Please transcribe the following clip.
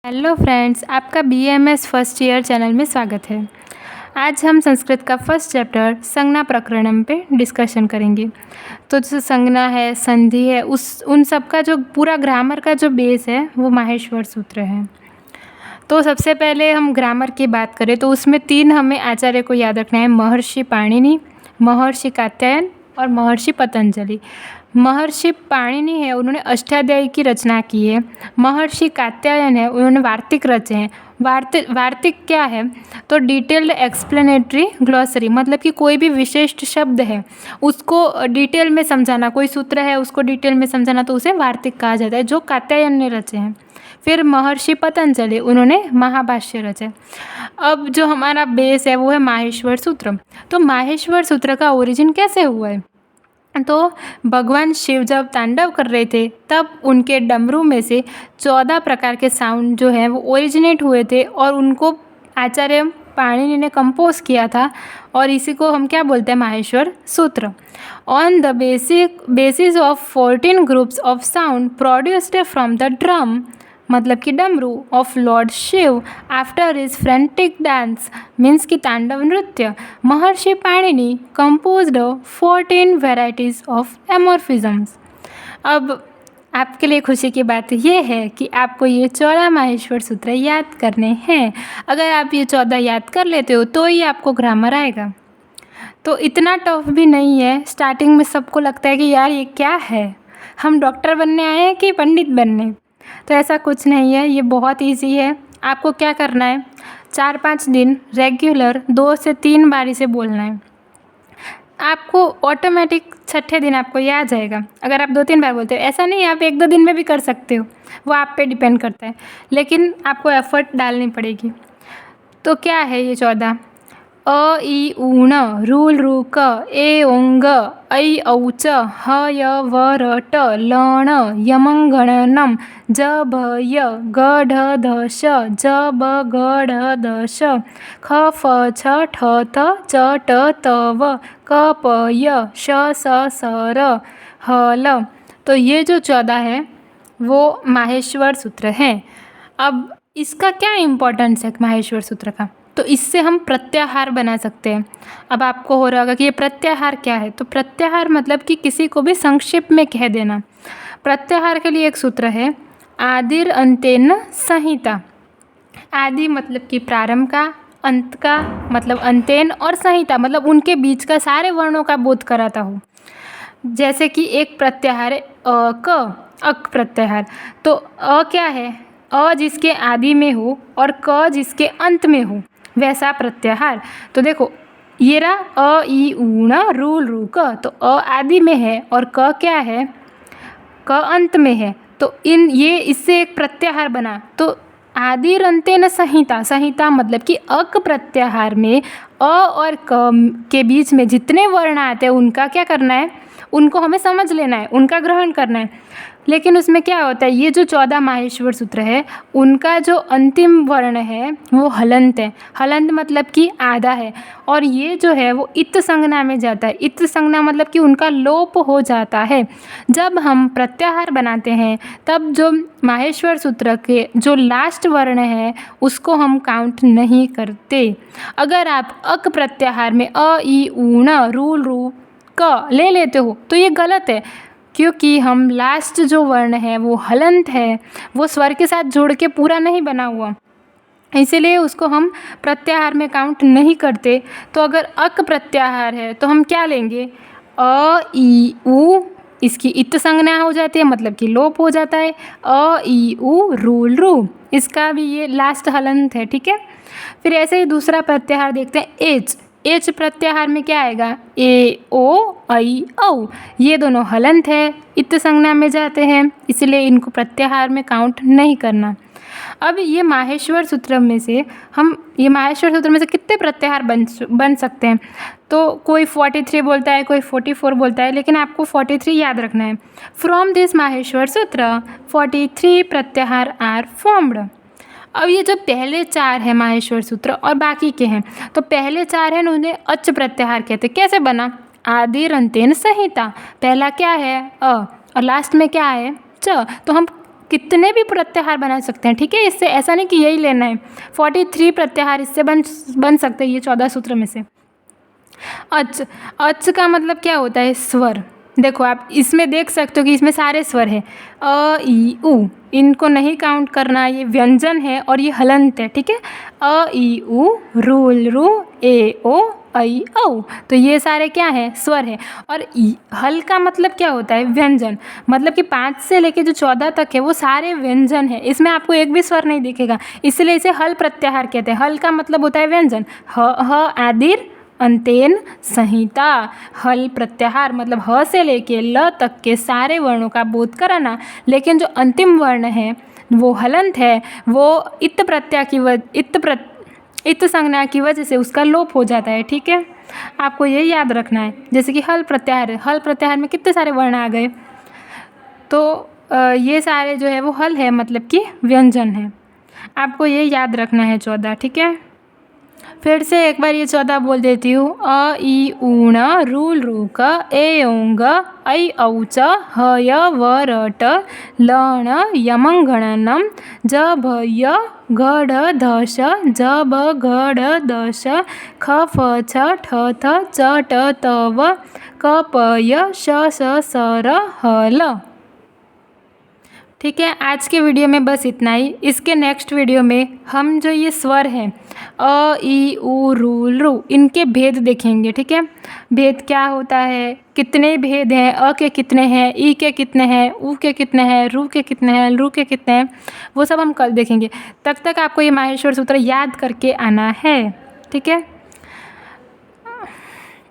Hello friends, आपका BMS first year channel में स्वागत है। आज हम संस्कृत का फर्स्ट चैप्टर संज्ञा प्रकरणम पे डिस्कशन करेंगे। तो जो संज्ञा है, संधि है, उन सब का जो पूरा ग्रामर का जो बेस है वो माहेश्वर सूत्र है। तो सबसे पहले हम ग्रामर की बात करें तो उसमें 3 हमें आचार्य को याद रखना है: महर्षि पाणिनि, महर्षि कात्यायन और महर्षि पतंजलि। महर्षि पाणिनि है, उन्होंने अष्टाध्यायी की रचना की है। महर्षि कात्यायन है, उन्होंने वार्तिक रचे हैं। वार्तिक क्या है? तो डिटेल्ड एक्सप्लेनेटरी ग्लॉसरी, मतलब कि कोई भी विशिष्ट शब्द है उसको डिटेल में समझाना, कोई सूत्र है उसको डिटेल में समझाना, तो उसे वार्तिक कहा जाता है, जो कात्यायन ने रचे हैं। फिर महर्षि पतंजलि, उन्होंने महाभाष्य रचे। अब जो हमारा बेस है वो है माहेश्वर सूत्र। तो माहेश्वर सूत्र का ओरिजिन कैसे हुआ है? तो भगवान शिव जब तांडव कर रहे थे तब उनके डमरू में से 14 प्रकार के साउंड जो है वो ओरिजिनेट हुए थे और उनको आचार्य पाणिनि ने कंपोज किया था, और इसी को हम क्या बोलते हैं? Maheshwar Sutra. On the basis of 14 groups of sound produced from the drum, मतलब कि damru of Lord Shiva after his frantic dance, means की तांडव नृत्य, Maharishi Panini composed 14 varieties of amorphisms. अब आपके लिए खुशी की बात यह है कि आपको ये 14 माहेश्वर सूत्र याद करने हैं। अगर आप ये 14 याद कर लेते हो तो ही आपको ग्रामर आएगा। तो इतना टफ भी नहीं है। स्टार्टिंग में सबको लगता है कि यार ये क्या है, हम डॉक्टर बनने आए हैं कि पंडित बनने? तो ऐसा कुछ नहीं है, ये बहुत इजी है। आपको क्या करना है? 4-5 दिन रेगुलर 2 से 3 बार इसे बोलना है। आपको ऑटोमेटिक छठे दिन आपको याद जाएगा अगर आप 2-3 बार बोलते हो। ऐसा नहीं है, आप 1-2 दिन में भी कर सकते हो, वो आप पे डिपेंड करता है, लेकिन आपको एफर्ट डालनी पड़ेगी। तो क्या है ये 14? अ इ उ न, रूल रू क, ए ओंग, ऐ औ च, ह य व र ट, ल ण, यमं गण नम, ज भ य, ग ढ ध श, ज ब ग ढ ध श, ख फ छ ठ थ, च ट त व, क प य, श स स र, ह ल। तो ये जो 14 है वो माहेश्वर सूत्र हैं। अब इसका क्या इम्पोर्टेंस है माहेश्वर सूत्र का? तो इससे हम प्रत्याहार बना सकते हैं। अब आपको हो रहा होगा कि ये प्रत्याहार क्या है? तो प्रत्याहार मतलब कि किसी को भी संक्षिप्त में कह देना। प्रत्याहार के लिए एक सूत्र है, आदिर अंतेन संहिता। आदि मतलब कि प्रारंभ का, अंत का मतलब अंतेन, और संहिता मतलब उनके बीच का सारे वर्णों का बोध कराता हो। जैसे कि एक प्रत्याहार है क, अक प्रत्याहार। तो अ क्या है? अ जिसके आदि में हो और क जिसके अंत में हो, वैसा प्रत्याहार। तो देखो ये रहा अ इ उ न, रूल रू क, तो अ आदि में है और क क्या है? क अंत में है। तो ये इससे एक प्रत्याहार बना। तो आदिर अंतेन संहिता, संहिता मतलब कि अक प्रत्याहार में अ और क के बीच में जितने वर्ण आते हैं उनका क्या करना है? उनको हमें समझ लेना है, उनका ग्रहण करना है। लेकिन उसमें क्या होता है, ये जो 14 माहेश्वर सूत्र है उनका जो अंतिम वर्ण है वो हलंत है। हलंत मतलब कि आधा है, और ये जो है वो इत संज्ञा में जाता है। इत संज्ञा मतलब कि उनका लोप हो जाता है। जब हम प्रत्याहार बनाते हैं तब जो माहेश्वर सूत्र के जो लास्ट वर्ण है उसको हम काउंट नहीं करते। अगर आप अक प्रत्याहार में अ इ उ न, रूल रू क ले लेते हो तो ये गलत है, क्योंकि हम लास्ट जो वर्ण है वो हलंत है, वो स्वर के साथ जोड़ के पूरा नहीं बना हुआ, इसीलिए उसको हम प्रत्याहार में काउंट नहीं करते। तो अगर अक प्रत्याहार है तो हम क्या लेंगे? अ इ उ, इसकी इत संज्ञा हो जाती है मतलब कि लोप हो जाता है। अ इ उ रूल रू, इसका भी ये लास्ट हलंत है, ठीक है। फिर ऐसे ही दूसरा प्रत्याहार देखते हैं, एच। एच प्रत्याहार में क्या आएगा? ए ओ ऐ औ, ये दोनों हलंत है, इत संज्ञा में जाते हैं, इसलिए इनको प्रत्याहार में काउंट नहीं करना। अब ये माहेश्वर सूत्र में से कितने प्रत्याहार बन सकते हैं? तो कोई 43 बोलता है, कोई 44 बोलता है, लेकिन आपको 43 याद रखना है। फ्रॉम दिस माहेश्वर सूत्र 43 प्रत्याहार आर फॉर्म्ड। अब ये जो पहले 4 हैं माहेश्वर सूत्र और बाकी के हैं, तो पहले 4 हैं उन्हें अच प्रत्याहार कहते हैं। कैसे बना? आदिर अंतेन संहिता। पहला क्या है? अ, और लास्ट में क्या है? च। तो हम कितने भी प्रत्याहार बना सकते हैं, ठीक है। इससे ऐसा नहीं कि यही लेना है, 43 प्रत्याहार इससे बन सकते हैं, ये 14 सूत्र में से। अच, अच का मतलब क्या होता है? स्वर। देखो आप इसमें देख सकते हो कि इसमें सारे स्वर हैं, अ ई उ, इनको नहीं काउंट करना, ये व्यंजन है और ये हलंत है, ठीक है। अ ई उ, रू रू, ए ओ, ऐ औ, तो ये सारे क्या हैं? स्वर है। और हल का मतलब क्या होता है? व्यंजन। मतलब कि 5 से लेके जो 14 तक है वो सारे व्यंजन है, इसमें आपको एक भी स्वर नहीं दिखेगा, इसलिए इसे हल प्रत्याहार कहते हैं। हल का मतलब होता है व्यंजन। ह आदिर अंतेन संहिता। हल प्रत्याहार मतलब ह से लेके ल तक के सारे वर्णों का बोध कराना, लेकिन जो अंतिम वर्ण है वो हलंत है, वो इत संज्ञा की वजह से उसका लोप हो जाता है, ठीक है। आपको ये याद रखना है। जैसे कि हल प्रत्याहार है, हल प्रत्याहार में कितने सारे वर्ण आ गए, तो ये सारे जो है वो हल है, मतलब कि व्यंजन है। आपको ये याद रखना है 14, ठीक है। फिर से एक बार ये 14 बोल देती हूँ। अ ई ऊण, रूल रूक, ए ओंग, ऐ औच, ह य व र ट, लण यमंगणनम, ज भ य घ ढ ध श, ज ब घ ढ द श, ख फ छ ठ थ, च ट त व, क प य श स स र ह ल। ठीक है, आज के वीडियो में बस इतना ही। इसके नेक्स्ट वीडियो में हम जो ये स्वर हैं अ ई उ रू, इनके भेद देखेंगे, ठीक है। भेद क्या होता है, कितने भेद हैं, अ के कितने हैं, ई के कितने हैं, उ के कितने हैं, रू के कितने हैं, लू के कितने हैं, वो सब हम कल देखेंगे। तब तक आपको ये माहेश्वर सूत्र याद करके आना है, ठीक है।